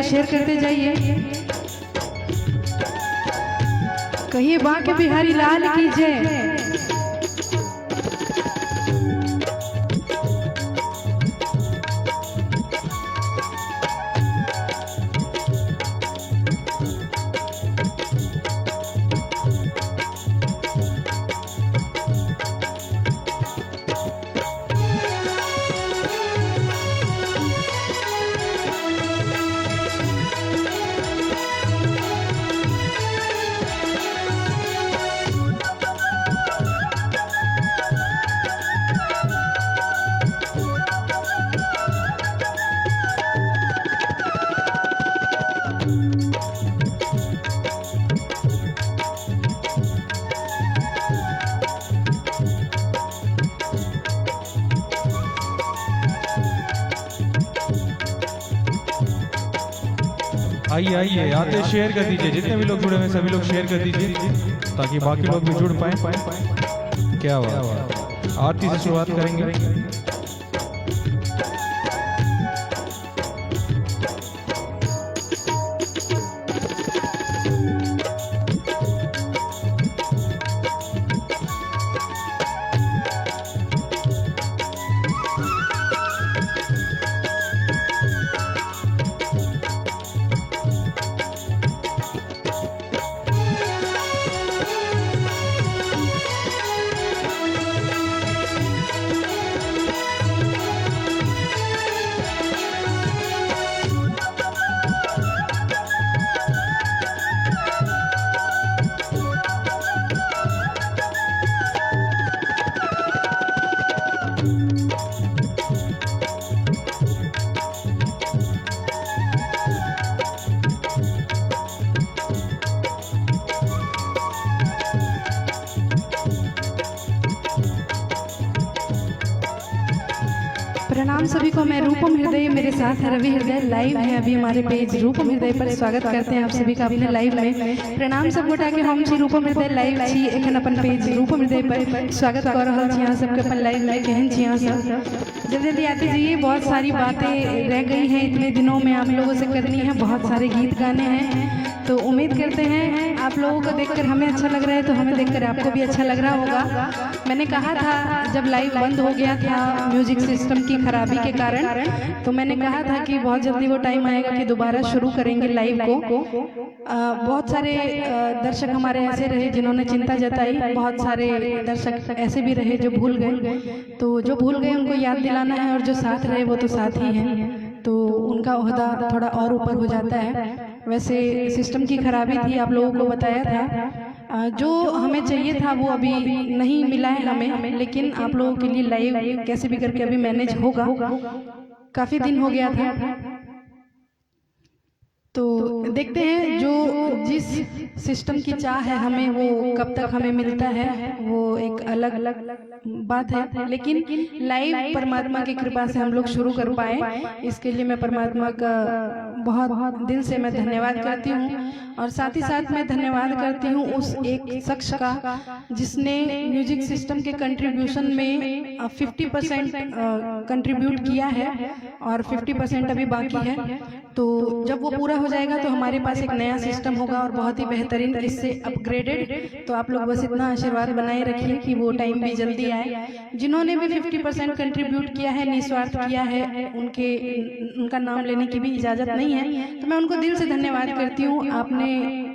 Share करते जाइए। कहिए बांके बिहारी लाल की जय। आइए आइए आते शेयर कर दीजिए, जितने भी लोग जुड़े हुए सभी लोग शेयर कर दीजिए ताकि बाकी लोग भी जुड़ पाए। क्या बात, आरती से शुरुआत करेंगे। प्रणाम सभी को, मैं रूपम हृदय, मेरे साथ है रवि हृदय। लाइव है अभी हमारे पेज रूपम हृदय पर। स्वागत करते हैं आप सभी का अपने लाइव में। प्रणाम सब गोटा के हम छी रूपम हृदय लाइव छी एखन अपन पेज रूपम हृदय पर स्वागत कर रहल छी अहाँ सबके अपन लाइव में। केहन छी अहाँ सब? जल्दी जल्दी आते जाइए, बहुत सारी बातें रह गई हैं इतने दिनों में आप लोगों से करनी है। बहुत सारे गीत गाने हैं, तो उम्मीद करते हैं आप लोगों को देखकर हमें अच्छा लग रहा है तो हमें देखकर आपको भी अच्छा लग रहा होगा। मैंने कहा था जब लाइव बंद हो गया था म्यूजिक सिस्टम की खराबी के कारण, तो मैंने कहा था कि बहुत जल्दी वो टाइम आएगा कि दोबारा शुरू करेंगे लाइव को। बहुत सारे दर्शक हमारे ऐसे रहे जिन्होंने चिंता जताई, बहुत सारे दर्शक ऐसे भी रहे जो भूल गए। तो जो भूल गए उनको याद दिलाना है, और जो साथ रहे वो तो साथ ही हैं, तो उनका ओहदा थोड़ा और ऊपर हो जाता है। वैसे सिस्टम की खराबी थी, आप लोगों को बताया था। जो हमें चाहिए था वो अभी नहीं मिला है हमें, लेकिन आप लोगों के लिए लाइव कैसे भी करके अभी मैनेज होगा। काफ़ी दिन हो गया था, तो देखते हैं जो जिस सिस्टम की चाह है हमें वो कब तक हमें मिलता है, वो एक अलग अलग बात है। लेकिन लाइव परमात्मा की कृपा से हम लोग शुरू कर पाए, इसके लिए मैं परमात्मा का बहुत दिल से मैं धन्यवाद करती हूँ। और साथ ही साथ मैं धन्यवाद करती हूँ उस एक शख्स का जिसने म्यूजिक सिस्टम के कंट्रीब्यूशन में 50% कंट्रीब्यूट किया है और 50% अभी बाकी है। तो जब वो पूरा हो जाएगा तो हमारे पास एक नया सिस्टम होगा और बहुत ही बेहतरीन, इससे अपग्रेडेड। तो आप लोग बस इतना आशीर्वाद बनाए रखिए कि वो टाइम भी जल्दी आए। जिन्होंने भी 50% कंट्रीब्यूट किया है, निस्वार्थ किया है, उनका नाम लेने की भी इजाज़त नहीं है, तो मैं उनको दिल से धन्यवाद करती हूँ। आपने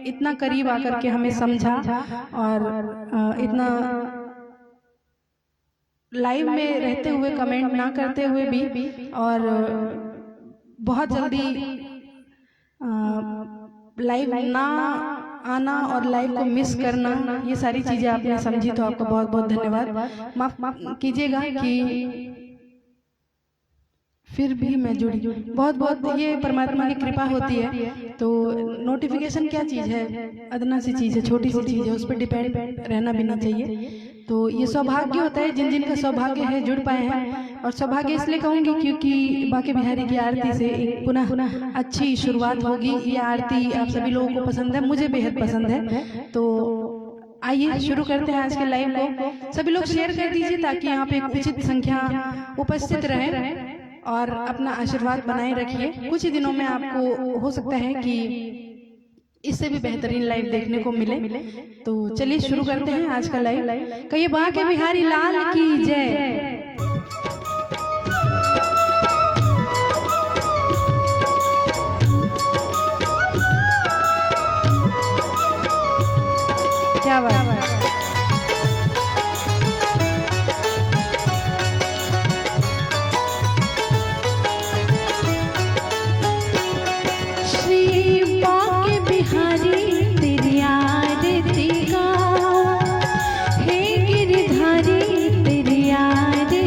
इतना करीब आकर के हमें समझा और इतना लाइव में रहते हुए कमेंट ना करते हुए भी, और बहुत जल्दी लाइव ना आना और लाइव को मिस करना, ये सारी चीज़ें आपने समझी, तो आपको बहुत बहुत धन्यवाद। माफ कीजिएगा कि फिर भी मैं जुड़ी बहुत बहुत, ये परमात्मा की कृपा होती है। तो नोटिफिकेशन क्या चीज़ है, अदना सी चीज़ है, छोटी सी चीज़ है, उस पर डिपेंड रहना भी नहीं चाहिए। तो ये सौभाग्य होता है जिन जिन का सौभाग्य है जुड़ पाए हैं। और सौभाग्य इसलिए कहूँगी क्योंकि बांके बिहारी की आरती से एक पुनः अच्छी शुरुआत होगी। ये आरती आप सभी लोगों को पसंद है, मुझे बेहद पसंद है। तो आइए शुरू करते हैं आज के लाइव को। सभी लोग शेयर कर दीजिए ताकि यहाँ पे एक उचित संख्या उपस्थित रहे। और अपना आशीर्वाद बनाए रखिए। कुछ ही दिनों में आपको हो सकता है कि इससे भी बेहतरीन लाइव देखने को मिले। तो चलिए शुरू करते हैं आज का लाइव। कहिए बाके बिहारी लाल की जय। क्या बात है। तेरी आरती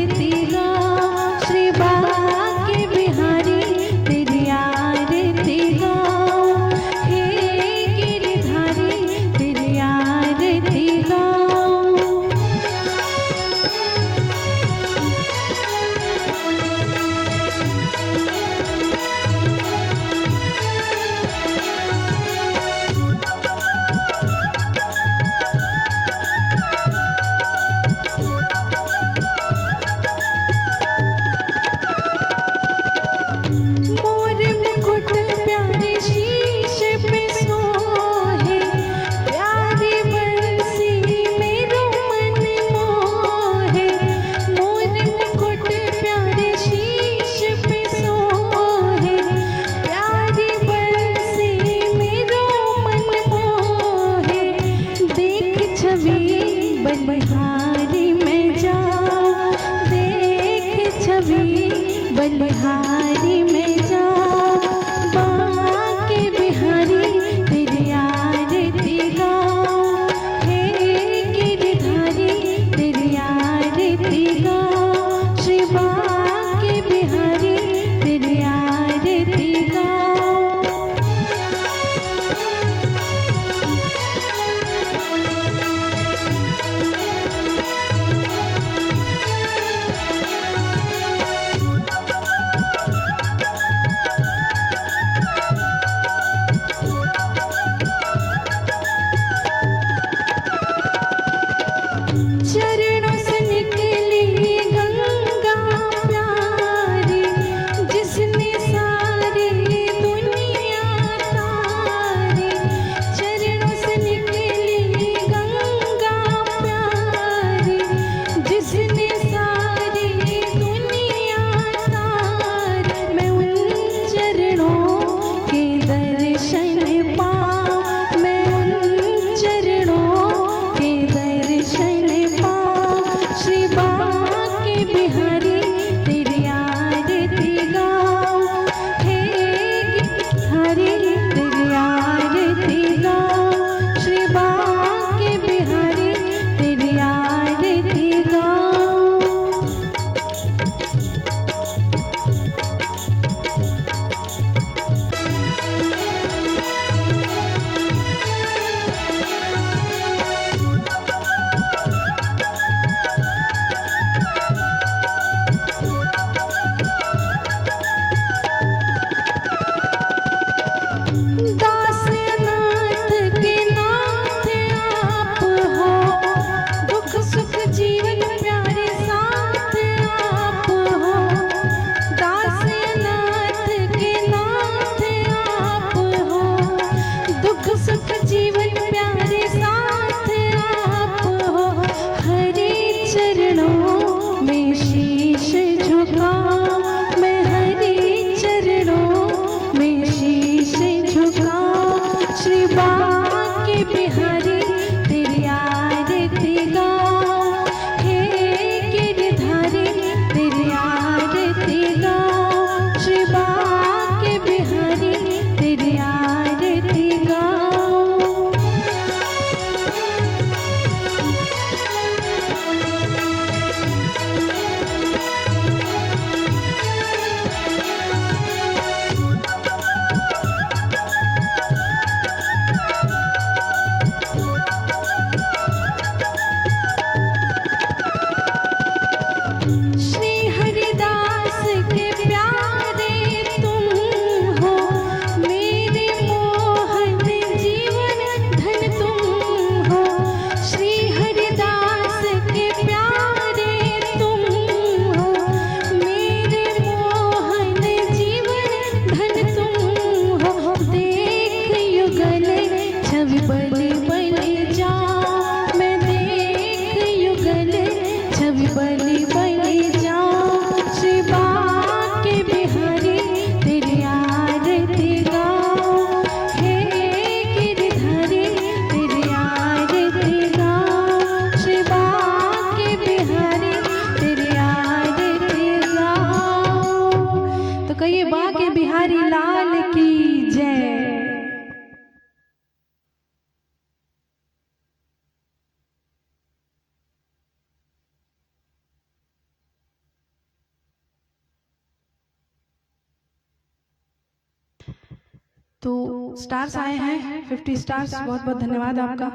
तो स्टार्स आए हैं 50 स्टार्स, बहुत बहुत धन्यवाद आपका।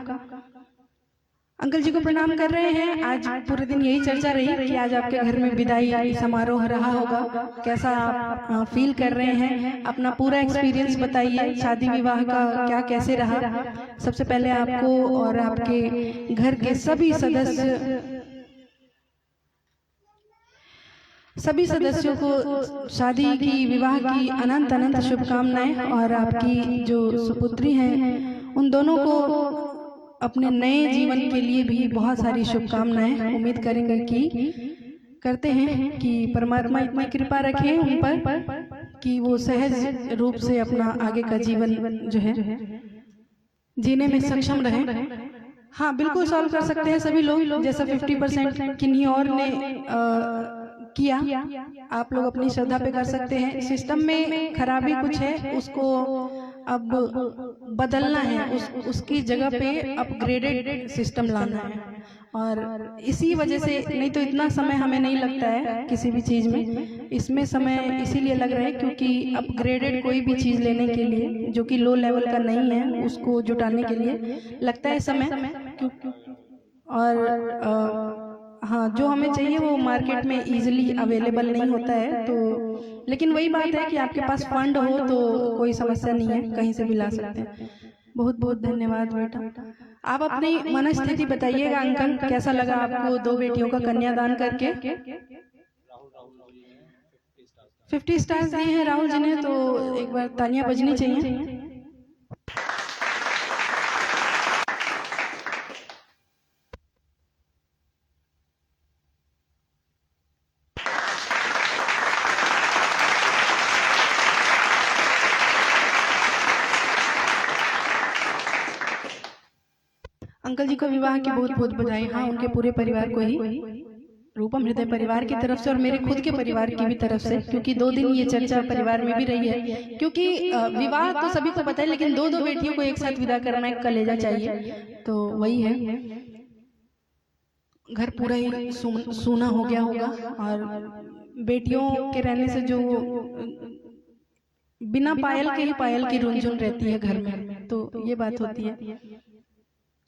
अंकल जी को प्रणाम कर रहे हैं। आज पूरे दिन यही चर्चा रही कि आज आपके घर में विदाई समारोह रहा होगा, कैसा आप फील कर रहे हैं, अपना पूरा एक्सपीरियंस बताइए, शादी विवाह का क्या कैसे रहा। सबसे पहले आपको और आपके घर के सभी सदस्यों को शादी की विवाह की अनंत अनंत शुभकामनाएं, और आपकी जो सुपुत्री हैं उन दोनों को अपने नए जीवन के लिए भी बहुत सारी शुभकामनाएं। उम्मीद करते हैं कि परमात्मा इतनी कृपा रखे उन पर कि वो सहज रूप से अपना आगे का जीवन जो है जीने में सक्षम रहे। हाँ, बिल्कुल सॉल्व कर सकते हैं सभी लोग, जैसा 50% किन्हीं और ने किया, आप लोग अपनी श्रद्धा पे कर सकते हैं। सिस्टम में खराबी कुछ है, उसको अब बदलना है, उसकी जगह पे अपग्रेडेड सिस्टम लाना है, और इसी वजह से, नहीं तो इतना समय हमें नहीं लगता है किसी भी चीज़ में। इसमें समय इसीलिए लग रहा है क्योंकि अपग्रेडेड कोई भी चीज़ लेने के लिए जो कि लो लेवल का नहीं है, उसको जुटाने के लिए लगता है समय। और हाँ, जो हमें चाहिए वो मार्केट में इजीली अवेलेबल नहीं होता है। तो लेकिन वही बात है कि आपके पास फंड हो तो कोई समस्या नहीं है, कहीं से भी ला सकते हैं। बहुत बहुत धन्यवाद बेटा। आप अपनी मनस्थिति बताइएगा अंकल, कैसा लगा आपको 2 बेटियों का कन्यादान करके। 50 स्टार्स दिए हैं राहुल जी ने, तो एक बार तालियां बजनी चाहिए। अंकल जी को विवाह की बहुत बहुत बधाई। हाँ, उनके पूरे परिवार को ही, रूपम हृदय परिवार की तरफ से और मेरे खुद के परिवार की भी तरफ से, क्योंकि 2 दिन ये चर्चा परिवार में भी रही है। क्योंकि विवाह तो सभी को पता है, लेकिन 2 बेटियों को एक साथ विदा करना एक कलेजा चाहिए, तो वही है। घर पूरा ही सूना हो गया होगा, और बेटियों के रहने से जो बिना पायल के ही पायल की रुनझुन रहती है घर में, तो ये बात होती है।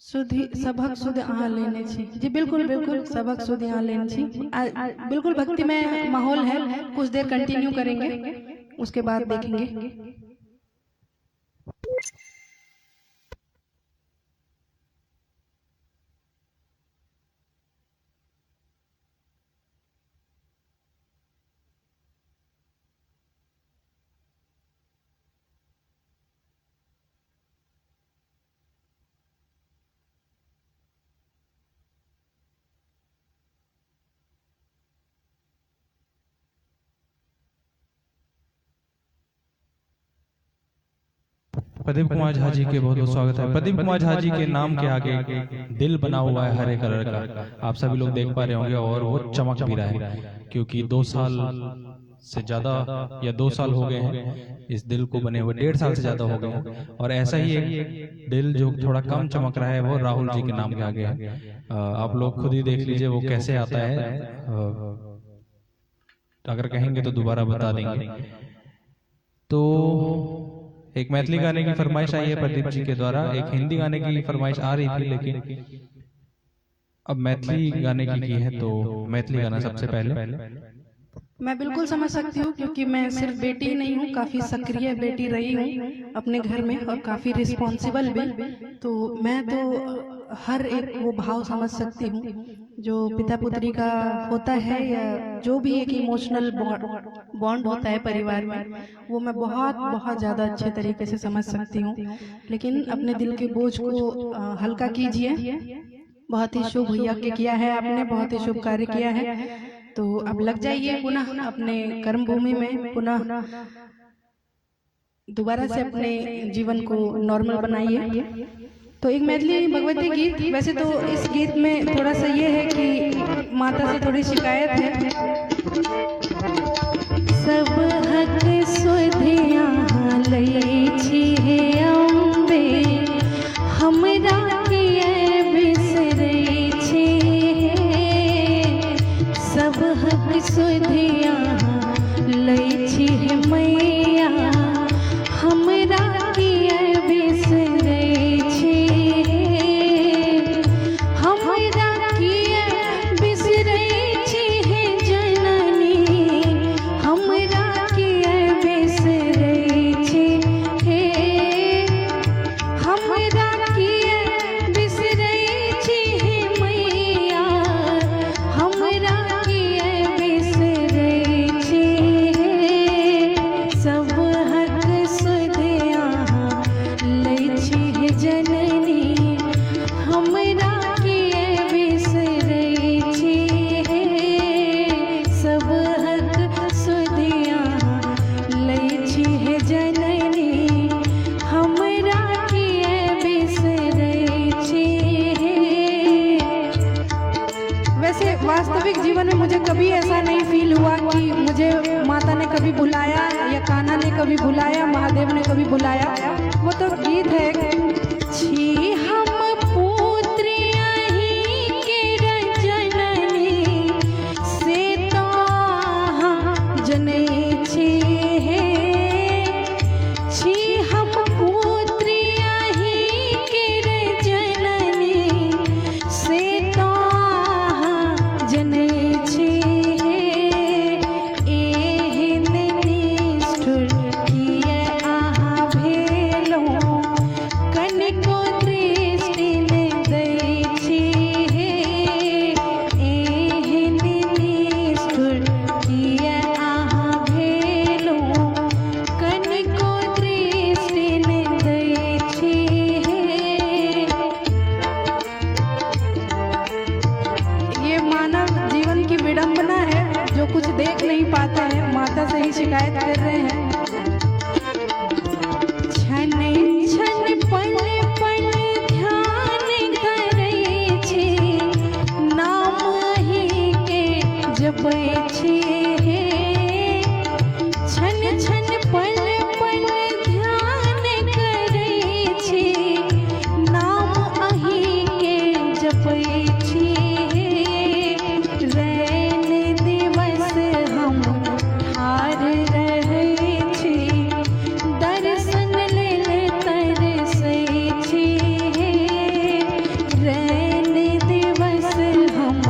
सबक सुध यहाँ लेने छी जी, बिल्कुल बिल्कुल, सबक सुध यहाँ लेने छी। बिल्कुल भक्ति में माहौल है, कुछ देर कंटिन्यू करेंगे, उसके बाद देखेंगे। प्रदीप कुमार झा जी के बहुत बहुत स्वागत है। प्रदीप कुमार झा जी के नाम के आगे दिल बना हुआ है हरे कलर का, आप सभी लोग देख पा रहे होंगे, और वो चमक भी रहा है क्योंकि 2 साल से ज्यादा या 2 साल हो गए हैं इस दिल को बने हुए, 1.5 साल से ज्यादा हो गए हैं। और ऐसा ही एक दिल जो थोड़ा कम चमक रहा है वो राहुल जी के नाम के आगे है। आप लोग खुद ही देख लीजिए वो कैसे आता है, अगर कहेंगे तो दोबारा बता देंगे। तो एक मैथिली गाने की फरमाइश आई है प्रदीप जी के द्वारा, एक हिंदी गाने की फरमाइश आ रही थी, लेकिन अब मैथिली गाने की है, तो मैथिली गाना सबसे पहले। मैं बिल्कुल समझ सकती हूँ, क्योंकि मैं सिर्फ बेटी ही नहीं हूँ, काफ़ी सक्रिय बेटी रही हूँ अपने घर में, और काफ़ी रिस्पॉन्सिबल भी। तो मैं तो हर एक वो भाव समझ सकती हूँ जो पिता पुत्री का होता है, या जो भी एक इमोशनल बॉन्ड होता है परिवार में, वो मैं बहुत बहुत ज़्यादा अच्छे तरीके से समझ सकती हूँ। लेकिन अपने दिल के बोझ को हल्का कीजिए। बहुत ही शुभ यज्ञ किया है आपने, बहुत ही शुभ कार्य किया है। तो अब लग जाइए पुनः अपने कर्म भूमि में, पुनः दोबारा से अपने जीवन को नॉर्मल बनाइए। तो एक मैथिली भगवती गीत, वैसे तो इस गीत में थोड़ा सा ये है कि माता से थोड़ी शिकायत है। सब हक सुधिया लई छी हे अम्बे, हमरा किए बिसरै छी, सब हक सुधिया लई छी हे मैया, कभी बुलाया या कान्हा ने कभी बुलाया, महादेव ने कभी बुलाया, वो तो गीत है। छी हम पुत्र यहीं के रजननी से तो जनै छी हे। छी हम पुत्र यहीं के रजननी से तो जनै छी हे। एहन निष्ठुर किए अहाँ भेलौं, कनिको दृष्टि नै दै छी हे। एहन निष्ठुर किए अहाँ भेलौं, कनिको दृष्टि नै दै छी हे। ये मानव जीवन की विडंबना है, जो कुछ देख नहीं पाते हैं, माता से ही शिकायत कर रहे हैं। क्षण क्षण पल पल ध्यान करै छी, नाम अहीं के जपै छी हे। क्षण क्षण पल पल ध्यान करै छी, नाम अहीं के जपै छी हे। रैन दिवस हम ठाढ़ रहै छी, दर्शन लेल तरसै छी हे। रैन दिवस हम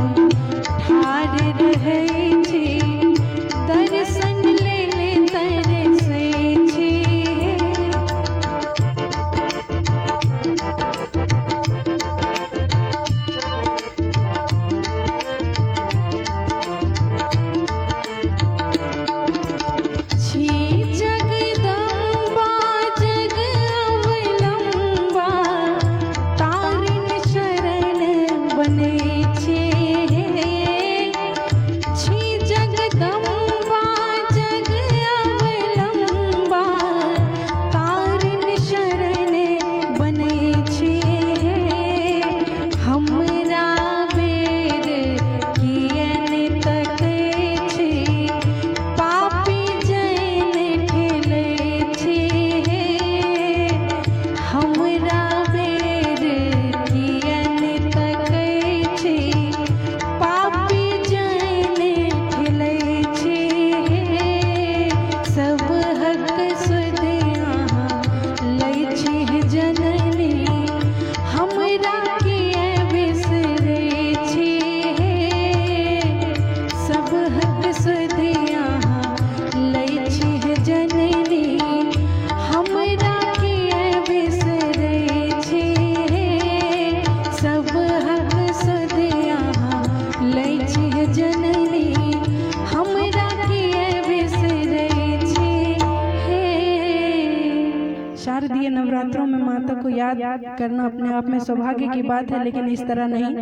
ठाढ़ रहै छी, दर्शन लेल तरसै छी हे। छी जगदम्बा जग अवलंबा, तारिन शरण बनै छी हे। छी जगदम्बा जग अवलंबा, तारिन शरण बनै छी हे। हमरा बेर कियन तकै छी, पापी जैन ठेलै छी हे। हमरा बेर कियन तकै छी, पापी जैन ठेलै छी हे। सब हक सुध अहाँ लै छी जननी, हमरा किए बिसरै छी हे। सब हक सुध अहाँ लै छी जननी, हमरा किए बिसरै छी हे। सब हक सुध अहाँ लै छी जननी, हमरा किए बिसरै छी हे। शारदीय नवरात्रों में माता को याद करना अपने आप में सौभाग्य की बात है, लेकिन इस तरह नहीं।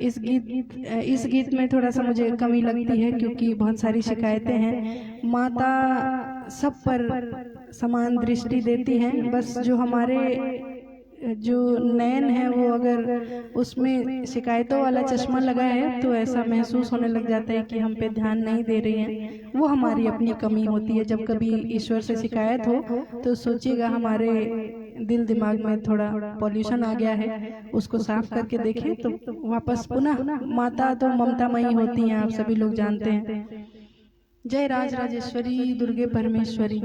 इस गीत में थोड़ा सा मुझे कमी लगती है, क्योंकि बहुत सारी शिकायतें हैं। माता सब पर समान दृष्टि देती हैं, बस जो हमारे जो नयन है वो अगर उसमें शिकायतों वाला चश्मा लगा है तो ऐसा महसूस होने लग जाता है कि हम पे ध्यान नहीं दे रही हैं। वो हमारी अपनी कमी होती है। जब कभी ईश्वर से शिकायत हो तो सोचिएगा हमारे दिल दिमाग में थोड़ा पॉल्यूशन आ गया है, उसको साफ करके देखें तो वापस पुनः माता तो ममतामयी होती हैं, आप सभी लोग जानते हैं। जय राज राजेश्वरी दुर्गे परमेश्वरी।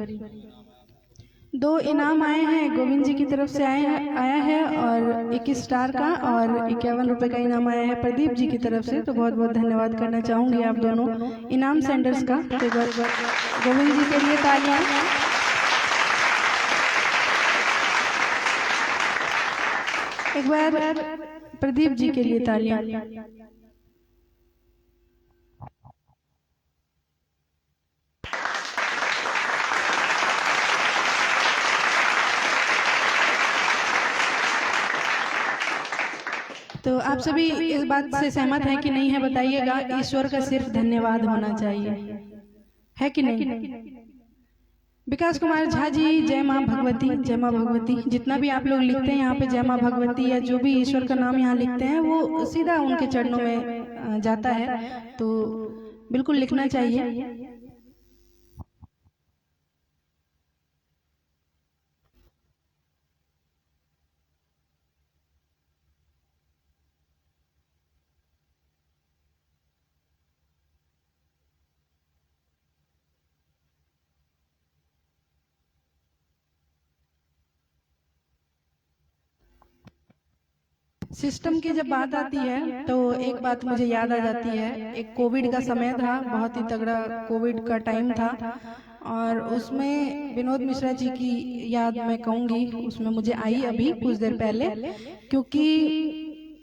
2 इनाम आए हैं, गोविंद जी की तरफ से आया है और 21 स्टार का और 51 रुपए का इनाम आया है प्रदीप जी की तरफ से। तो बहुत बहुत धन्यवाद करना चाहूंगी आप दोनों इनाम सेंडर्स का। तो एक बार गोविंद जी के लिए तालियां। एक बार प्रदीप जी के लिए तालियां। तो आप सभी इस बात से सहमत हैं कि नहीं है, बताइएगा। ईश्वर का सिर्फ धन्यवाद होना चाहिए, है कि नहीं? विकास कुमार झा जी, जय माँ भगवती, जय माँ भगवती। जितना भी आप लोग लिखते हैं यहाँ पे जय माँ भगवती या जो भी ईश्वर का नाम यहाँ लिखते हैं वो सीधा उनके चरणों में जाता है, तो बिल्कुल लिखना चाहिए। सिस्टम की जब बात आती है तो एक बात मुझे याद आ जाती है। एक कोविड का समय था, बहुत ही तगड़ा कोविड का टाइम था, और उसमें विनोद मिश्रा जी की याद मैं कहूँगी, उसमें मुझे आई अभी कुछ देर पहले, क्योंकि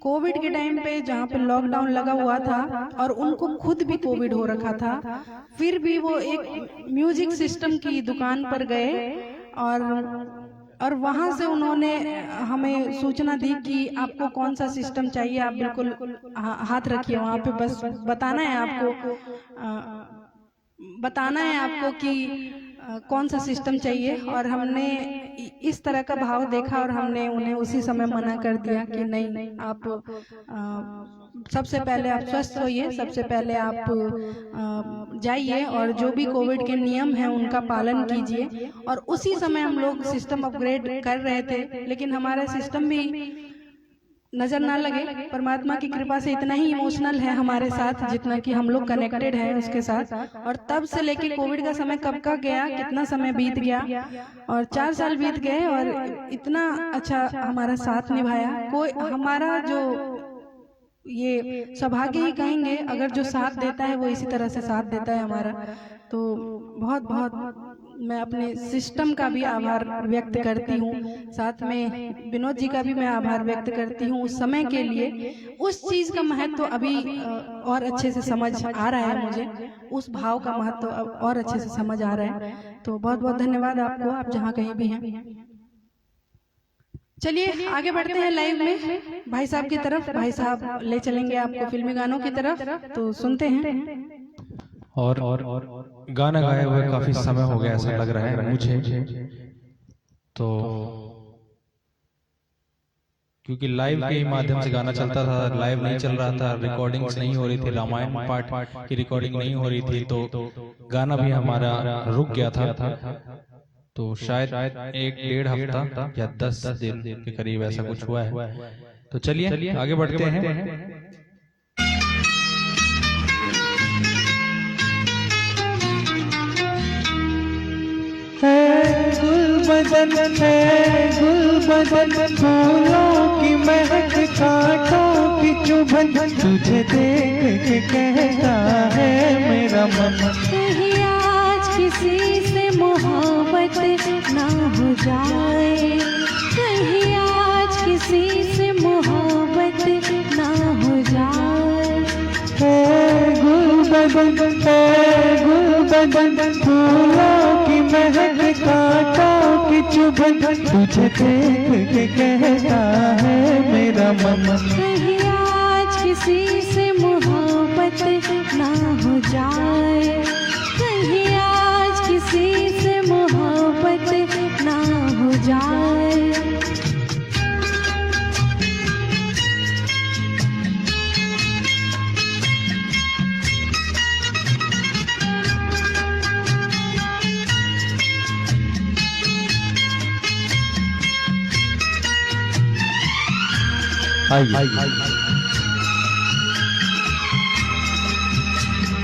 कोविड के टाइम पे जहाँ पे लॉकडाउन लगा हुआ था और उनको खुद भी कोविड हो रखा था, फिर भी वो एक म्यूजिक सिस्टम की दुकान पर गए और वहां से उन्होंने हमें सूचना दी कि आपको कौन सा सिस्टम चाहिए, आप बिल्कुल हाथ रखिए वहां पे, बस बताना है आपको कि कौन सा सिस्टम चाहिए। और हमने इस तरह का भाव देखा और हमने उन्हें उसी समय मना कर दिया कि नहीं, आप सबसे पहले आप स्वस्थ होइए, सबसे पहले आप जाइए और जो भी कोविड के नियम हैं उनका पालन कीजिए। और उसी समय हम लोग सिस्टम अपग्रेड कर रहे थे, लेकिन हमारा सिस्टम भी नजर ना लगे। परमात्मा की कृपा से इतना ही इमोशनल है हमारे साथ जितना कि हम लोग कनेक्टेड हैं उसके साथ। और तब से लेके कोविड का समय कब का गया, कितना समय बीत गया, और 4 साल बीत गए और इतना अच्छा हमारा साथ निभाया। कोई हमारा जो ये सौभाग्य ही कहेंगे, अगर जो साथ देता है वो इसी तरह से साथ देता है हमारा। तो बहुत बहुत मैं अपने सिस्टम का भी आभार व्यक्त करती हूँ, साथ में विनोद जी का भी मैं आभार व्यक्त करती हूँ उस समय के लिए। उस चीज का महत्व अभी और अच्छे से समझ आ रहा है मुझे, उस भाव का महत्व और अच्छे से समझ आ रहा है। तो बहुत बहुत धन्यवाद आपको, आप जहाँ कहीं भी हैं। चलिए आगे बढ़ते हैं लाइव में भाई साहब की तरफ। भाई साहब ले चलेंगे आपको फिल्मी गानों की तरफ, तो सुनते हैं। और गाना गाए हुए काफी समय हो गया ऐसा लग रहा है मुझे, तो क्योंकि लाइव के माध्यम से गाना चलता था, लाइव नहीं चल रहा था, रिकॉर्डिंग्स नहीं हो रही थी, रामायण पाठ की रिकॉर्डिंग नहीं हो रही थी, तो गाना भी हमारा रुक गया था। तो शायद 1-1.5 हफ्ता या 10 दिन के करीब ऐसा कुछ हुआ है। तो चलिए आगे बढ़ते हैं। गुलबदन है गुलबदन, फूलों की महक, कांटों की चुभन, तुझे देख के कहता है मेरा मन, कहीं आज किसी से मोहब्बत ना हो जाए, कहीं आज किसी से मोहब्बत ना हो जाए। गुलबदन गुलबदन, फूलों की महक, कांटों की चुभन, तुझे देख के कहता है मेरा मन, कहीं आज किसी से मोहब्बत ना हो जाए, कहीं आज किसी से मोहब्बत ना हो जाए।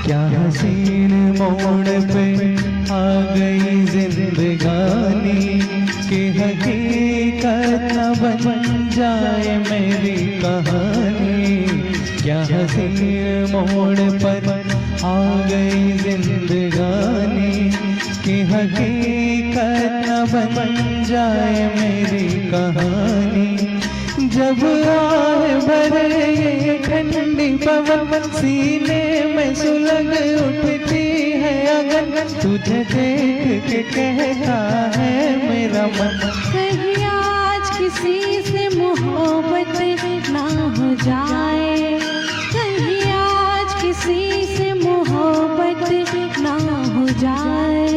क्या हसीन मोड़ पे आ गई जिंदगानी, कि हकीकत न बन जाए मेरी कहानी। क्या हसीन मोड़ पर आ गई जिंदगानी, कि हकीकत न बन जाए मेरी कहानी। जब आए भरे ये ठंडी पवन, सीने में सुलग उठती है अगन, तुझे देख के कहता है मेरा मन, कहीं आज किसी से मोहब्बत ना हो जाए, कहीं आज किसी से मोहब्बत ना हो जाए।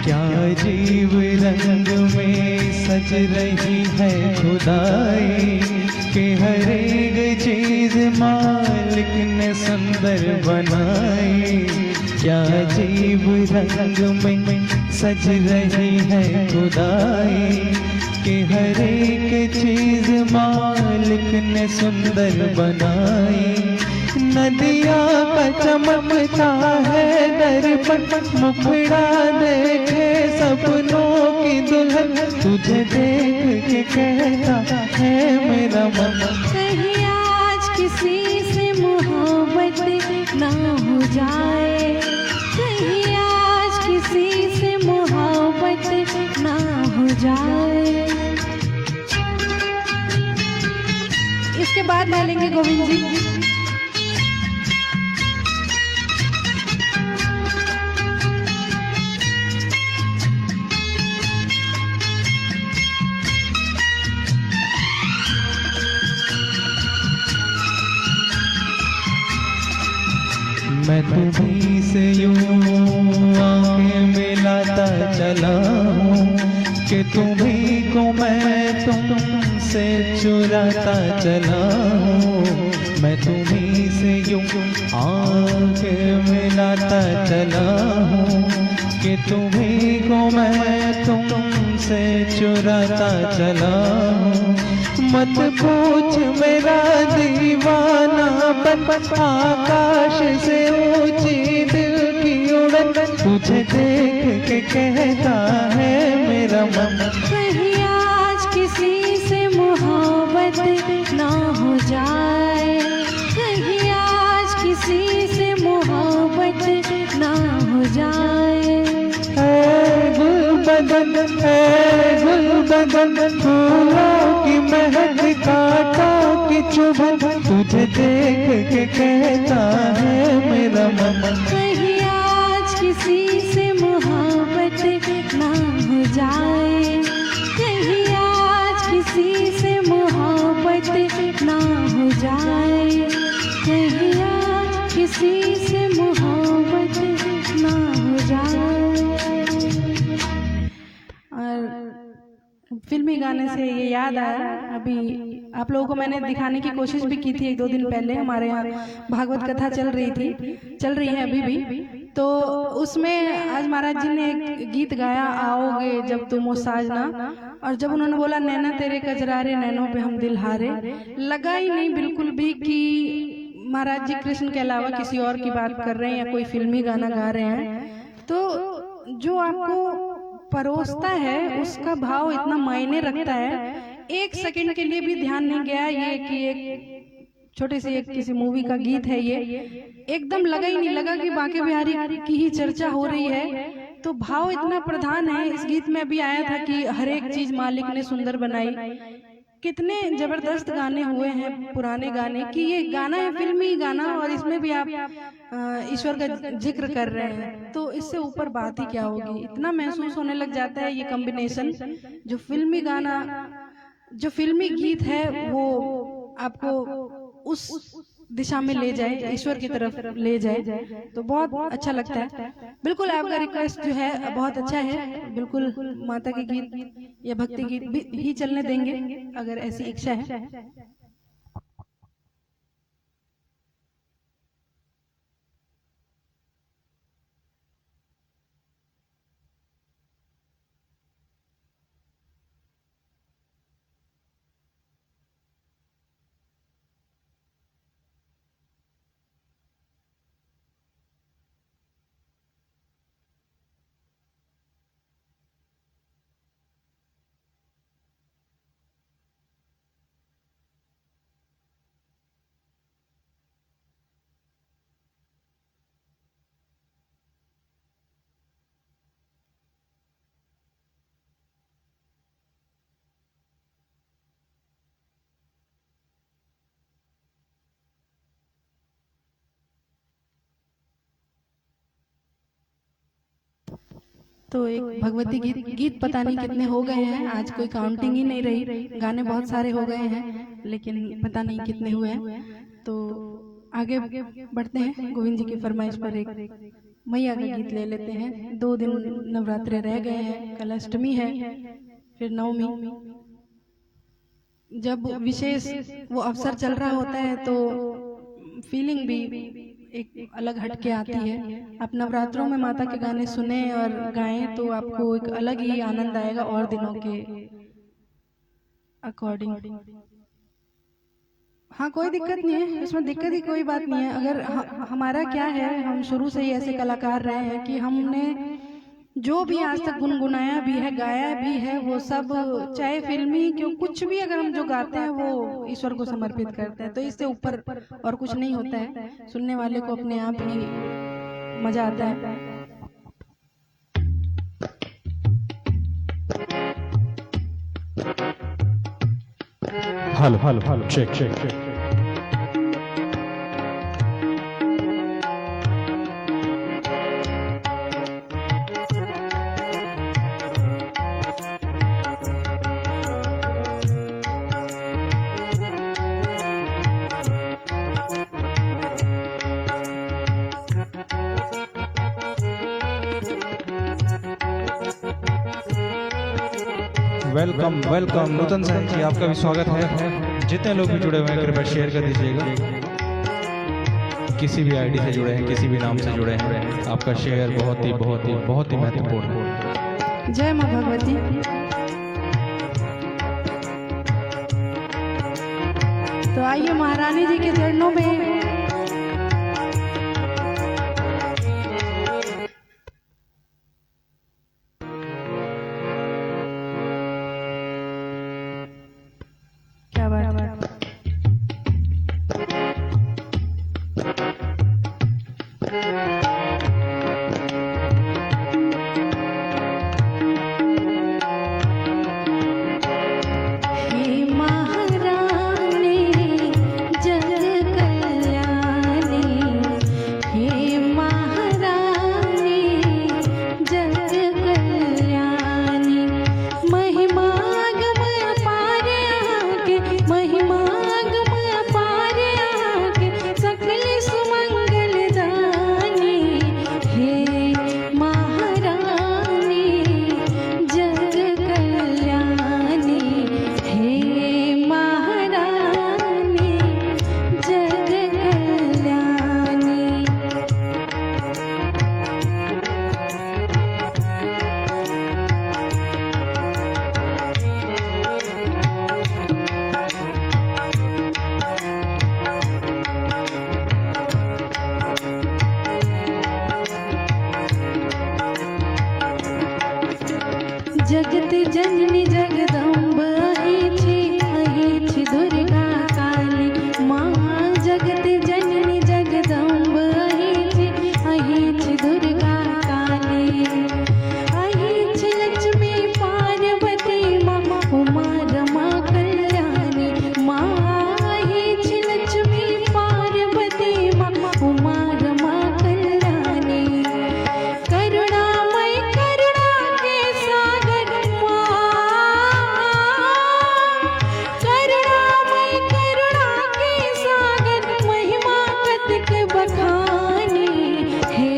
क्या अजीब रंग में सज रही है खुदाई, कि हर एक चीज मालिक ने सुंदर बनाई। क्या जीव रंग में सज रही है खुदाई कि हर एक चीज मालिक ने सुंदर बनाई। नदिया का चमकता है दर्पण मुखड़ा देखे सपनों की दुल्हन तुझे देख के कहता है मेरा मन। कहीं आज किसी से मोहब्बत ना हो जाए, कहीं आज किसी से मोहब्बत ना हो जाए। इसके बाद ले लेंगे गोविंद जी। मैं तुम्हीं से यूं आंखें मिलाता चला हूँ कि तुम्हीं को मैं तुमसे चुराता चला हूँ। मैं तुम्हीं से यूं आंखें मिलाता चला हूँ कि तुम्हीं को मैं तुमसे चुराता चला हूँ। मत पूछ मेरा दीवाना आकाश से ऊंची दिल की उड़न तुझे देख के कहता है मेरा मन। कहीं आज किसी से मोहब्बत ना हो जाए, कहीं आज किसी से मोहब्बत ना हो जाए। गुल बदन फूलों की महक कांटों की चुभन तुझे देख के कहता है मेरा मन। कहीं आज किसी से मोहब्बत ना हो जाए, कहीं आज किसी से मोहब्बत ना हो जाए, कहीं आज किसी से मोहब्बत ना हो जाए। और फिल्मी गाने से ये याद आया, अभी आप लोगों को मैंने दिखाने की कोशिश भी की थी 1-2 दिन पहले। हमारे यहाँ भागवत कथा चल रही है अभी भी। तो उसमें आज महाराज जी ने एक गीत गाया, आओगे जब तुम हो साजना। और जब उन्होंने बोला नैना तेरे कजरारे नैनों पे हम दिल हारे, लगा ही नहीं बिल्कुल भी कि महाराज जी कृष्ण के अलावा किसी और की बात कर रहे हैं या कोई फिल्मी गाना गा रहे हैं। तो जो आपको परोसता है उसका भाव इतना मायने रखता है। एक सेकंड के लिए भी ध्यान नहीं गया ये कि एक छोटे से एक किसी मूवी का गीत है, ये एकदम लगा ही नहीं, लगा कि बांके बिहारी की ही चर्चा हो रही है। तो भाव इतना प्रधान है इस गीत में। अभी आया था कि हर एक चीज मालिक ने सुंदर बनाई। कितने जबरदस्त गाने हुए हैं पुराने गाने कि ये गाना है फिल्मी गाना और इसमें भी आप ईश्वर का जिक्र कर रहे हैं, तो इससे ऊपर बात ही क्या होगी। इतना महसूस होने लग जाता है ये कॉम्बिनेशन। जो फिल्मी गाना, जो फिल्मी गीत है वो आपको उस दिशा में ले जाए, ईश्वर की तरफ ले जाए, तो बहुत अच्छा लगता है। बिल्कुल आपका रिक्वेस्ट जो है बहुत अच्छा है। बिल्कुल माता के गीत या भक्ति गीत भी ही चलने देंगे अगर ऐसी इच्छा है। तो एक भगवती गीत पता नहीं कितने हो गए हैं, आज कोई काउंटिंग ही नहीं रही। गाने बहुत सारे हो गए हैं लेकिन पता नहीं कितने हुए हैं। तो आगे बढ़ते हैं। गोविंद जी की फरमाइश पर एक मैया का गीत ले लेते हैं। 2 दिन नवरात्रे रह गए हैं, कल अष्टमी है, फिर नवमी। जब विशेष वो अवसर चल रहा होता है तो फीलिंग भी एक अलग हटके आती है। आप नवरात्रों में माता के गाने सुने और गाएं तो आपको एक अलग ही आनंद आएगा और दिनों के अकॉर्डिंग। हाँ, कोई दिक्कत नहीं है, इसमें दिक्कत ही कोई बात नहीं है। अगर हमारा क्या है, हम शुरू से ही ऐसे कलाकार रहे हैं कि हमने जो भी आज तक गुनगुनाया भी है, गाया भी है, वो सब चाहे फिल्मी क्यों कुछ भी अगर हम जो गाते हैं वो ईश्वर को समर्पित करते हैं। तो इससे ऊपर और कुछ नहीं होता है, सुनने वाले को अपने आप ही मजा आता है। Hello hello hello, check check check. Welcome welcome Nutan Sain ji, आपका भी स्वागत है। जितने लोग भी जुड़े हुए हैं कृपया शेयर कर दीजिएगा। किसी भी आईडी से जुड़े हैं, किसी भी नाम से जुड़े हैं, आपका शेयर बहुत ही महत्वपूर्ण है। जय माँ भगवती। तो आइए महारानी जी के चरणों में जगत जननी जगदम्ब अहिछि दुर्गा काली माँ। जगत जननी जगदम्ब अहिछि दुर्गा काली। अहिछि लक्ष्मी पार्वती माँ उमा रमा कल्याणी माँ। अहिछि लक्ष्मी पार्वती माँ उमा रमा कल्याणी। करुणामय करुणा के सागर करुणामय करुणा के सागर महिमा कतक बखानी। हे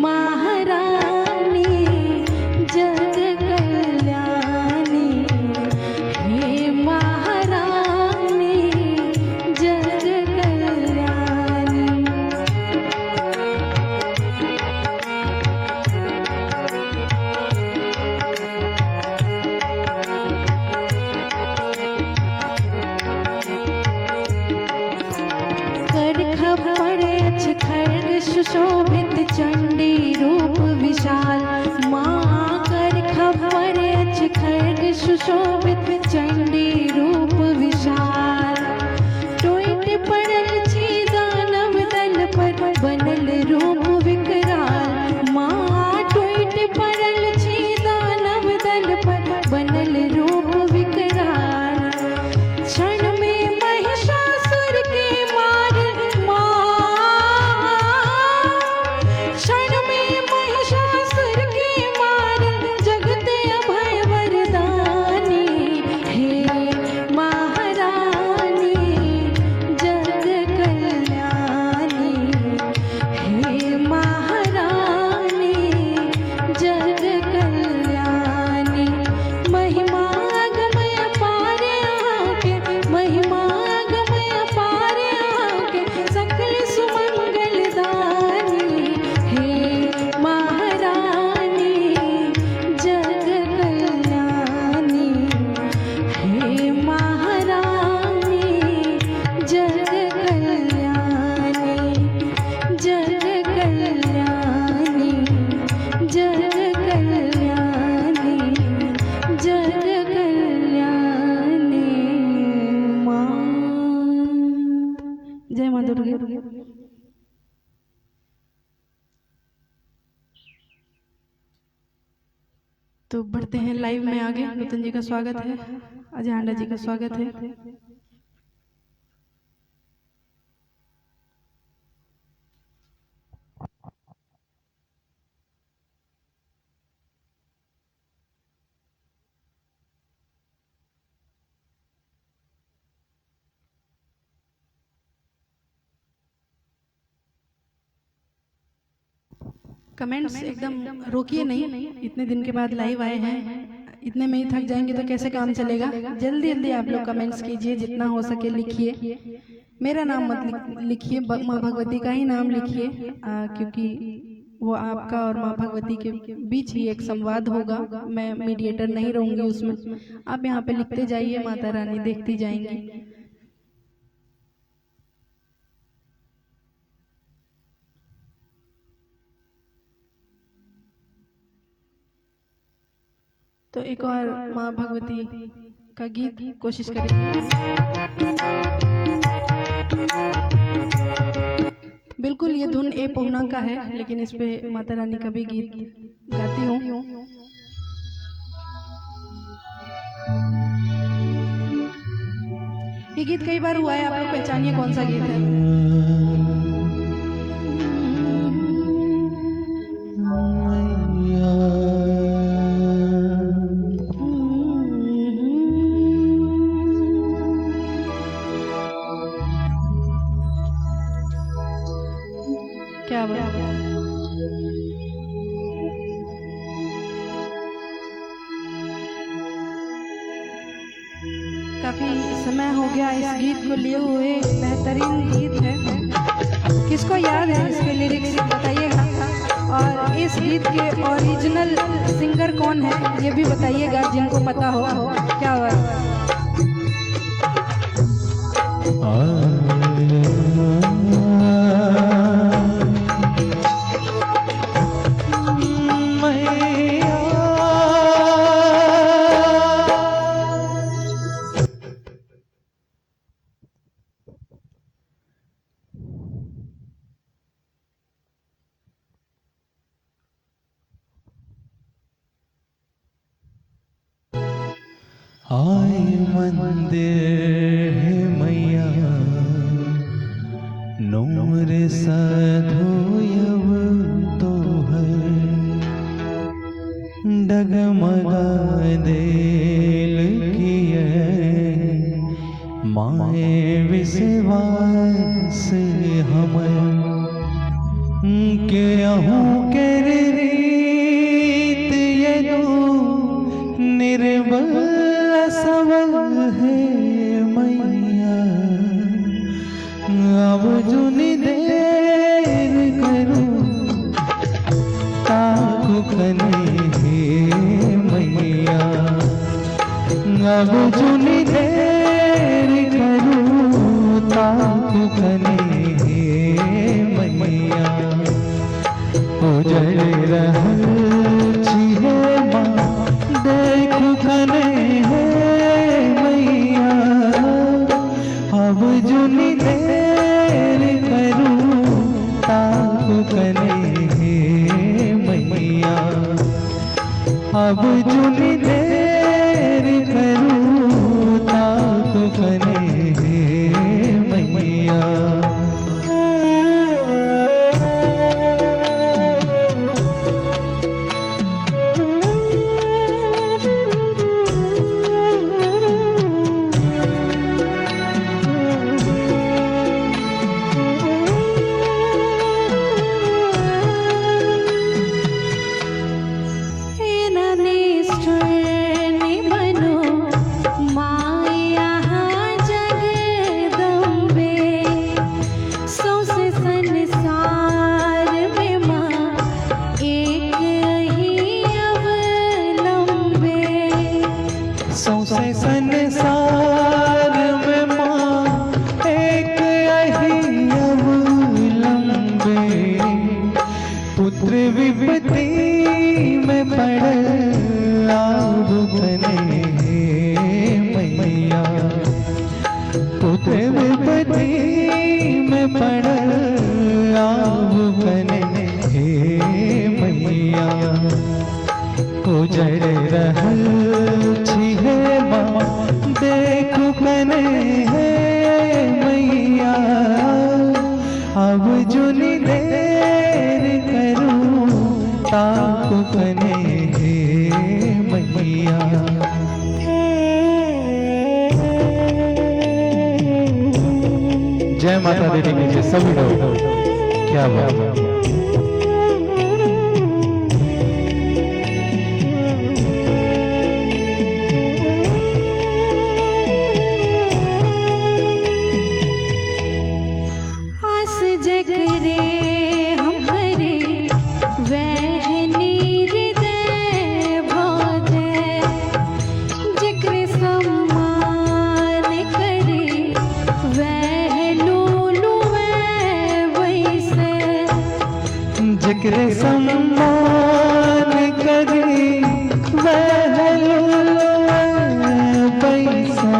महारानी जग कल्याणी। हे महारानी जग कल्याणी। कर खपर अछ खड्ग सुशोभित चंडी रूप विशाल माँ। कर खपर अछ खड्ग सुशोभित चंडी रूप विशाल। टोइट पड़ल छी दानव दल पर बनल रूप विकराल माँ। टोइट पड़ल छी दानव दल पर बनल रूप विकराल। क्षण में महिषासुर के मार माँ। क्षण में महिषासुर के मार जगत अभय वरदानी। हे महारानी जग कल्याणी। हे महारानी जग कल्याणी। महिमा तो बढ़ते हैं लाइव में आगे। नूतन जी का स्वागत है, अजय हांडा जी का स्वागत है। कमेंट्स एकदम रोकिए नहीं, इतने दिन के बाद लाइव आए हैं, इतने में ही थक जाएंगे तो कैसे काम चलेगा। जल्दी जल्दी आप लोग कमेंट्स कीजिए, जितना हो सके लिखिए। मेरा नाम मत लिखिए, माँ भगवती का ही नाम लिखिए, क्योंकि वो आपका और माँ भगवती के बीच ही एक संवाद होगा। मैं मीडिएटर नहीं रहूंगी उसमें। आप यहाँ पे लिखते जाइए, माता रानी देखती जाएंगी। तो एक और माँ भगवती का गीत कोशिश करेंगे। बिल्कुल ये धुन ए पहुना का है, लेकिन इस पे माता रानी का भी गीत गाती हूँ। ये गीत कई बार हुआ है, आप लोग पहचानिए कौन सा गीत है। क्या बात है। काफी समय हो गया इस गीत को लिए हुए, बेहतरीन गीत है। किसको याद है इसके लिरिक्स बताइएगा, और इस गीत के ओरिजिनल सिंगर कौन है ये भी बताइएगा, जिनको पता हो। क्या बात है। आए मंदिर है मैया, नूर सधोयव तो है, डगमगा देल किए माए विश्वास हमर के अहूँ के रीत ये निर्बल सबल है मैया। अब जुनी देर करूं ताकू कने है मैया, अब जुनी देर करूं ताकू कने है मैया। उजड़ रहल छिहे माँ देखू कने जुनी देर करूं ताकू कने हे मैया। अब जुनी देर करूं ताकू कने हे मैया। सौसे संसार में माँ एक यही अवलंबे, पुत्र विपत्ति में पड़े आब कने मैया। पुत्र विपत्ति में पड़े आब कने मैया। उजड़ जय माता दी लीजिए सभी लोग। क्या बात है। आस जगरे हमरे वहनी हृदय भोजे जिक्र सम्मान करे वह लूलू वैसे जिक्र सम्मान करे वह पैसे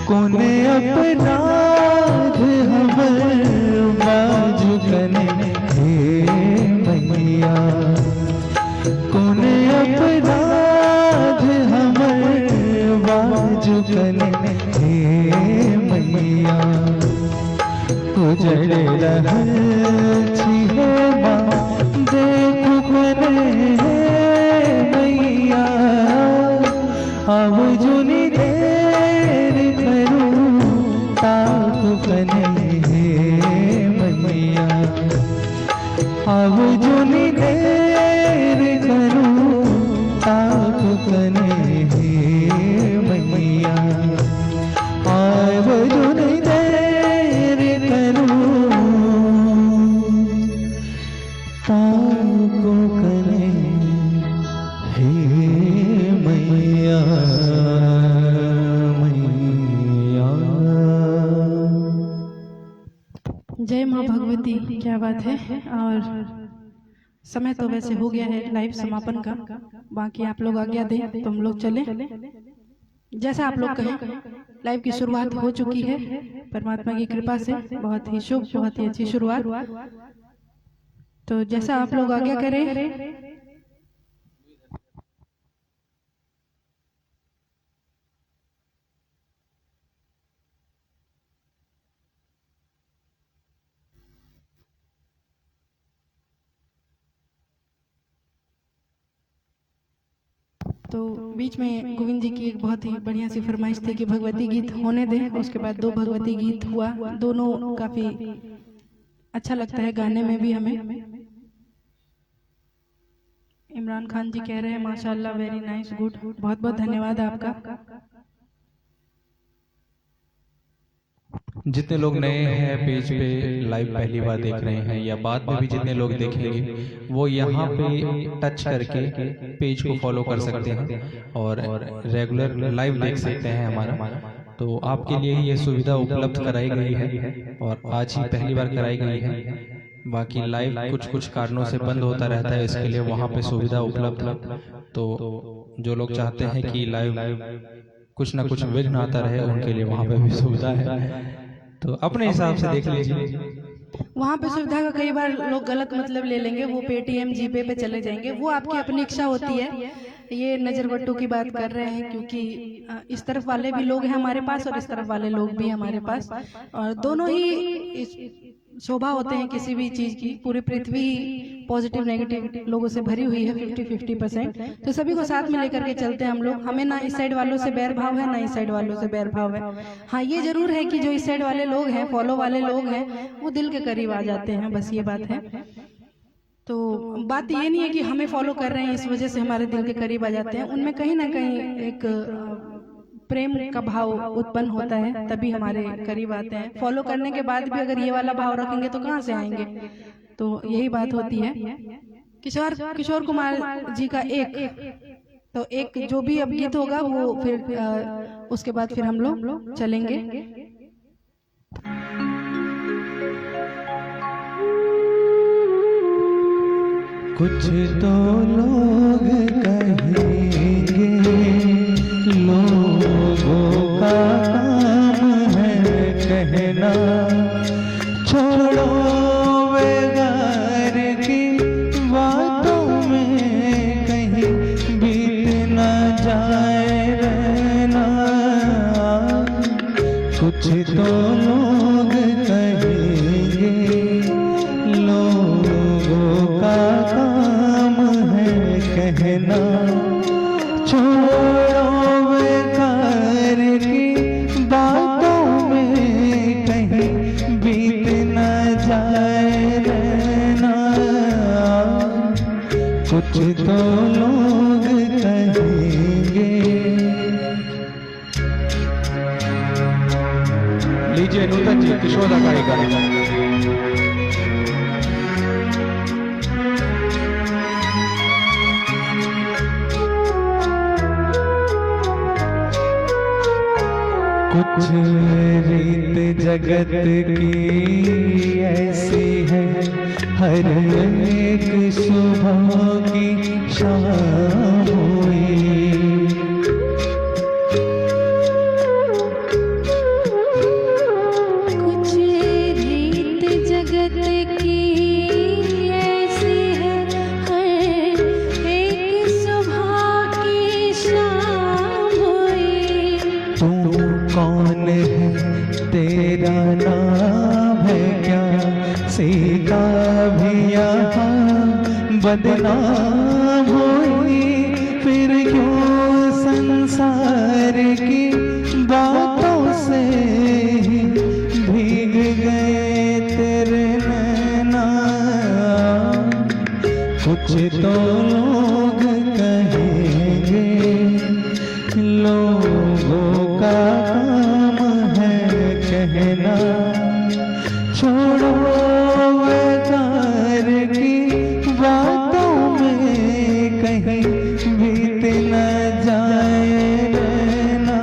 कोने अपराध हमर बाजू कने हे मैया कोने अपराध हमर बाजू कने हे मैया उजड़े रहल छिहे माँ देखु कने मैया अब जुनी देर करूं ताकु कने हे मैया अब जुनी देर करूं ताकु कने हे मैया अब जुनी देर करूं ताकु कने हे मैया मैया। जय माँ भगवती। क्या बात है। और समय तो वैसे हो गया है लाइव समापन का, बाकी आप लोग आज्ञा दें तो हम लोग चले। जैसा आप लोग कहें लाइव की शुरुआत हो चुकी है परमात्मा की कृपा से, बहुत ही शुभ, बहुत ही अच्छी शुरुआत। तो जैसा आप लोग आज्ञा करें। तो बीच में गोविंद जी की एक बहुत ही बढ़िया सी फरमाइश थी कि भगवती गीत होने दें। उसके बाद 2 भगवती गीत हुआ, दोनों काफी अच्छा लगता है गाने में भी हमें। इमरान खान जी कह रहे हैं माशाल्लाह वेरी नाइस गुड, बहुत बहुत धन्यवाद आपका। जितने लोग नए हैं पेज पे लाइव पहली बार देख रहे हैं या बाद में भी जितने लोग देखेंगे वो यहाँ पे टच करके पेज को फॉलो कर सकते हैं और रेगुलर लाइव देख सकते हैं हमारा। तो आपके लिए ये सुविधा उपलब्ध कराई गई है और आज ही पहली बार कराई गई है। बाकी लाइव कुछ कारणों से बंद होता रहता है, इसके लिए वहाँ पे सुविधा उपलब्ध है। तो जो लोग चाहते हैं कि लाइव कुछ ना कुछ विघ्न आता रहे उनके लिए वहाँ पे भी सुविधा है, तो अपने हिसाब से देख लीजिए। वहाँ पे सुविधा का कई बार लोग गलत मतलब ले लेंगे, वो पेटीएम जीपे पे चले जाएंगे, वो आपकी अपनी इच्छा होती है। ये नजरबट्टू की बात कर रहे हैं क्योंकि इस तरफ वाले भी लोग हैं हमारे पास और इस तरफ वाले लोग भी हमारे पास, और दोनों ही शोभा होते हैं किसी भी चीज की। पूरी पृथ्वी पॉजिटिव नेगेटिव लोगों से भरी हुई है 50-50%। तो सभी को साथ में लेकर के चलते हैं हम लोग। हमें ना इस साइड वालों से बैर भाव है ना इस साइड वालों से बैर भाव है। हाँ ये जरूर है कि जो इस साइड वाले लोग हैं, फॉलो वाले लोग हैं, वो दिल के करीब आ जाते हैं, बस ये बात है। तो बात ये नहीं है कि हमें फॉलो कर रहे हैं इस वजह से हमारे दिल के करीब आ जाते हैं। उनमें कहीं ना कहीं एक प्रेम का भाव उत्पन्न होता है, तभी हमारे करीब आते हैं। फॉलो करने के बाद भी अगर ये वाला भाव रखेंगे तो कहाँ से आएंगे। तो यही बात होती है। किशोर कुमार जी का एक जो भी अब गीत होगा वो फिर उसके बाद फिर हम लोग चलेंगे। कुछ तो लोग कहेंगे लोगों का काम है कहना, छोड़ो बेगार की बातों में कहीं बीत न जाए रहना। कुछ तो लोग कहेंगे लोगों का काम है कहना, छोड़ो बेकार की बातों में कहीं लीजिए नूतन जी किशोदा का ही गाना। कुछ रीत जगत की ऐसी है, हर एक सुबह की शाम हुई। कुछ रीत जगत की ऐसी है, हर एक सुबह की शाम हुई। तू कौन है, तेरा नाम है क्या, सीता भी यहाँ बदनाम हुई। फिर क्यों संसार की बातों से ही भीग गए तेरे नैना। कुछ तो लोग कहेंगे, लोगों का काम है कहना। छोड़ो बेकार की बातों में कहीं बीत न जाए रहना।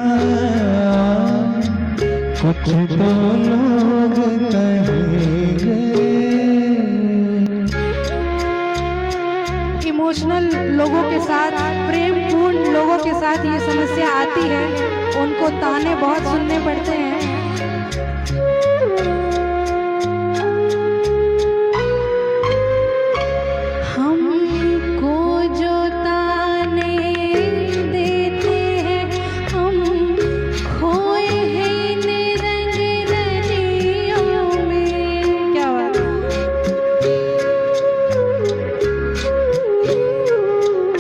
कुछ तो लोग कहेंगे। इमोशनल लोगों के साथ, प्रेमपूर्ण लोगों के साथ ये समस्या आती है, उनको ताने बहुत सुनने पड़ते हैं। हमको जो ताने देते हैं, हम खोए हैं इन रंग रलियों में। क्या बात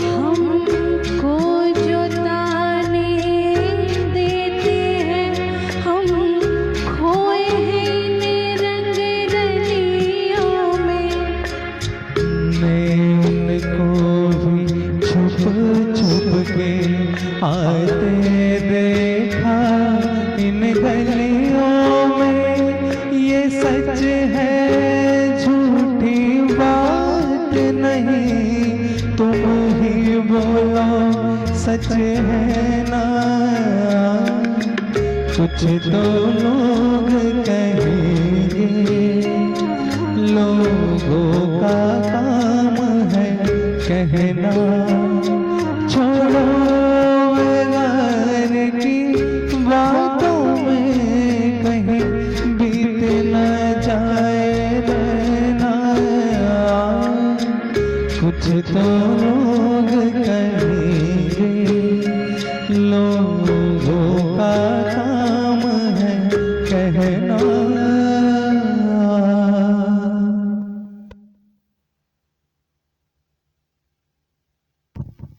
हमको जो ताने देते हैं, हम खोए हैं इन रंग रलियों में। मैं उनको भी छुप छुप के आते देखा इन गलियों में। ये सच है झूठी बात नहीं, तुम ही बोलो सच है ना। कुछ तो लोग कहेंगे, लोगों का काम है कहना। छोड़ो बेगार की बातों में कहीं बीत न जाए रहना। कुछ तो लोग कहेंगे, लोगों का काम है कहना।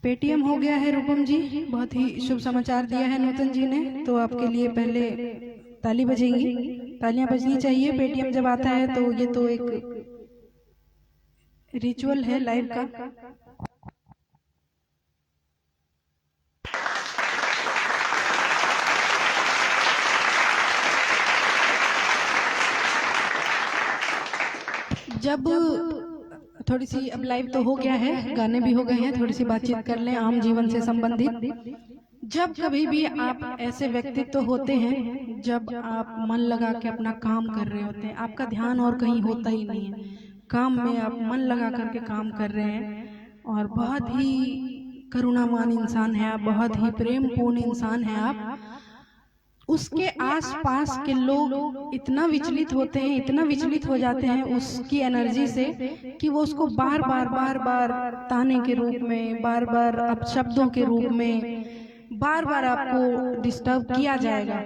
पेटीएम हो गया है रूपम जी, बहुत ही शुभ समाचार दिया है नूतन जी ने, तो आपके लिए पहले ताली बजेंगी, तालियां बजनी चाहिए पेटीएम जब आता है, तो ये तो एक रिचुअल है लाइव का। जब थोड़ी सी अब लाइव तो हो गया है, गाने भी हो गए हैं, थोड़ी सी बातचीत कर लें आम जीवन से संबंधित। जब कभी भी आप ऐसे व्यक्तित्व होते हैं, जब आप मन लगा के अपना काम कर रहे होते हैं, आपका ध्यान और कहीं होता ही नहीं है, काम में आप मन लगा करके काम कर रहे हैं और बहुत ही करुणावान इंसान है आप, बहुत ही प्रेमपूर्ण इंसान है आप। उसके आसपास के लोग इतना विचलित होते हैं, इतना विचलित हो जाते हैं उसकी एनर्जी से कि वो उसको बार बार ताने के रूप में, बार बार अपशब्दों के रूप में, बार बार आपको डिस्टर्ब किया जाएगा।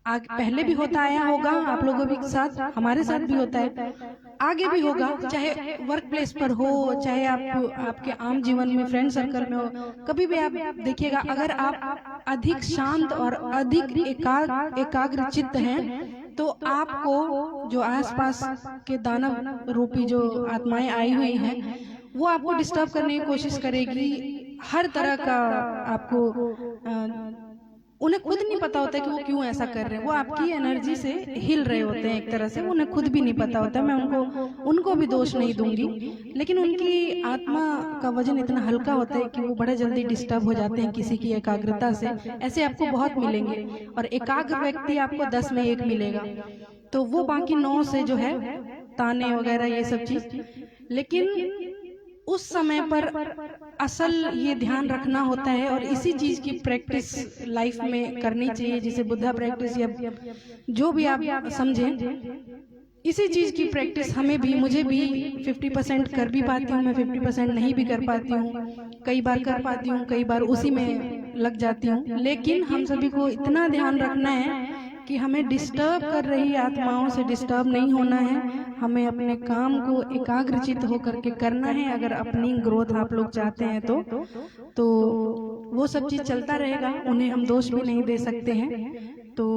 पहले भी होता आया होगा आप लोगों के साथ, हमारे साथ भी होता है, आगे भी होगा, चाहे वर्क प्लेस पर हो, चाहे आपके आम जीवन में फ्रेंड सर्कल में हो, कभी भी आप देखिएगा अगर आप अधिक शांत और अधिक एकाग्र चित्त हैं तो आपको जो आसपास के दानव रूपी जो आत्माएं आई हुई हैं वो आपको डिस्टर्ब करने की कोशिश करेगी, हर तरह का आपको उन्हें खुद नहीं पता होता कि वो क्यों ऐसा कर रहे हैं। वो आपकी एनर्जी से हिल रहे होते हैं एक तरह से, उन्हें खुद भी नहीं पता होता। मैं उनको भी दोष नहीं दूंगी, लेकिन उनकी आत्मा का वजन इतना हल्का होता है कि वो बड़े जल्दी डिस्टर्ब हो जाते हैं किसी की एकाग्रता से। ऐसे आपको बहुत मिलेंगे, और एकाग्र व्यक्ति आपको 10 में 1 मिलेगा। तो वो बाकी 9 से जो है ताने वगैरह ये सब चीज, लेकिन उस समय पर असल ये ध्यान रखना होता है, और इसी चीज की प्रैक्टिस लाइफ में करनी चाहिए, जिसे बुद्धा प्रैक्टिस या जो भी आप समझें। इसी चीज की प्रैक्टिस हमें भी, मुझे भी 50% कर भी पाती हूँ मैं, 50% नहीं भी कर पाती हूँ। कई बार कर पाती हूँ, कई बार उसी में लग जाती हूँ। लेकिन हम सभी को इतना ध्यान रखना है कि हमें डिस्टर्ब कर रही आत्माओं से डिस्टर्ब नहीं होना है। हमें अपने काम को एकाग्रचित होकर के करना है। अगर अपनी ग्रोथ आप लोग चाहते हैं तो वो सब चीज चलता रहेगा, उन्हें हम दोष भी नहीं दे सकते हैं। तो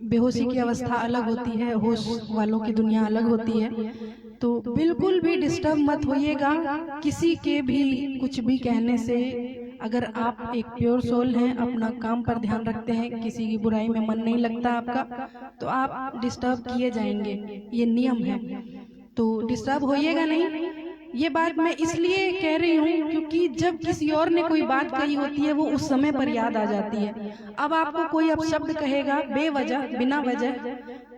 बेहोशी की अवस्था अलग होती है, होश वालों की दुनिया अलग होती है। तो बिल्कुल भी डिस्टर्ब मत होइएगा किसी के भी कुछ भी कहने से। अगर आप एक प्योर सोल हैं, अपना काम पर ध्यान रखते हैं, किसी की बुराई में मन नहीं लगता आपका, तो आप डिस्टर्ब किए जाएंगे, ये नियम है। तो डिस्टर्ब होइएगा नहीं। ये बात मैं इसलिए कह रही हूँ क्योंकि जब किसी और ने कोई बात कही होती है, वो उस समय पर याद आ जाती है। अब आपको कोई अपशब्द कहेगा बेवजह, बिना वजह,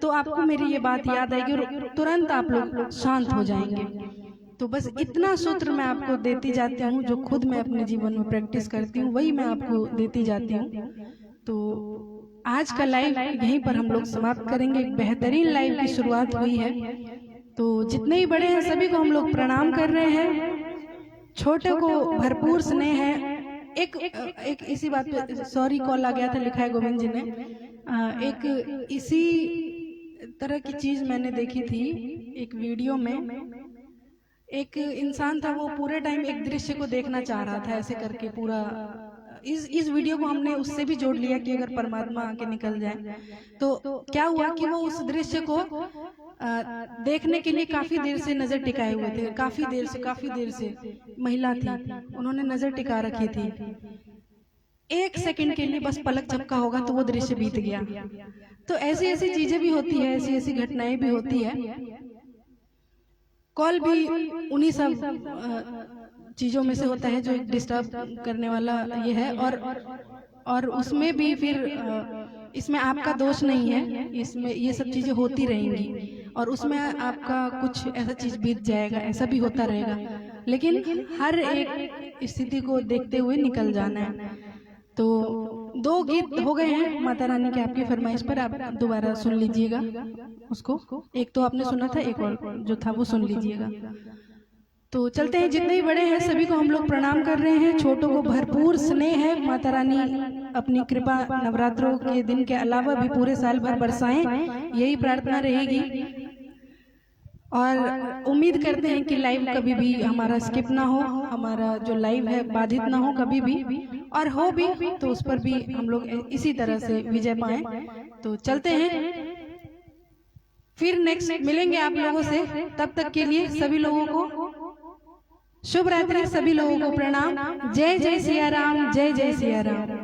तो आपको मेरी ये बात याद आएगी और तुरंत आप लोग शांत हो जाएंगे। तो बस इतना सूत्र मैं आपको देती जाती हूँ, जो खुद मैं अपने जीवन में प्रैक्टिस करती हूँ, वही मैं आपको देती जाती हूँ। तो आज का लाइव यहीं पर हम लोग समाप्त करेंगे। एक बेहतरीन लाइव की शुरुआत हुई है। तो जितने ही बड़े हैं सभी को हम लोग प्रणाम कर रहे हैं। छोटे को भरपूर स्नेह है। एक इसी बात पे सॉरी कॉल आ गया था, लिखा है गोविंद जी ने। एक इसी तरह की चीज मैंने देखी थी एक वीडियो में। एक इंसान था, वो पूरे टाइम एक दृश्य को देखना चाह रहा था, ऐसे करके पूरा। इस वीडियो को हमने उससे भी जोड़ लिया कि अगर परमात्मा आके निकल जाए तो क्या हुआ कि वो उस दृश्य को देखने के लिए काफी देर से नजर टिकाए हुए थे। काफी देर से महिला थी, उन्होंने नजर टिका रखी थी। 1 सेकंड के लिए बस पलक झपका होगा तो वो दृश्य बीत गया। तो ऐसी ऐसी चीजें भी होती है, ऐसी ऐसी घटनाएं भी होती है। कॉल भी उन्हीं सब चीजों में से होता है जो एक डिस्टर्ब करने वाला ये है। और उसमें भी फिर इसमें आपका दोष नहीं है, इसमें ये सब चीजें होती रहेंगी और उसमें आपका कुछ ऐसा चीज बीत जाएगा, ऐसा भी होता रहेगा। लेकिन हर एक स्थिति को देखते हुए निकल जाना है। तो 2 गीत हो गए हैं माता रानी के आपकी फरमाइश पर, आप दोबारा सुन लीजिएगा उसको। एक तो आपने सुना था, एक और जो था वो सुन लीजिएगा। तो चलते हैं, जितने ही बड़े हैं सभी को हम लोग प्रणाम कर रहे हैं। छोटों को भरपूर स्नेह है। माता रानी अपनी कृपा नवरात्रों के दिन के अलावा भी पूरे साल भर बरसाएं, यही प्रार्थना रहेगी। और उम्मीद करते हैं कि लाइव कभी भी हमारा स्किप ना हो, हमारा जो लाइव है बाधित ना हो कभी भी, और हो भी तो उस पर भी हम लोग इसी तरह से विजय पाएं। तो चलते हैं, फिर नेक्स्ट मिलेंगे आप लोगों से। तब तक के लिए सभी लोगों को शुभ रात्रि, सभी लोगों को प्रणाम। जय जय सिया राम, जय जय सिया राम।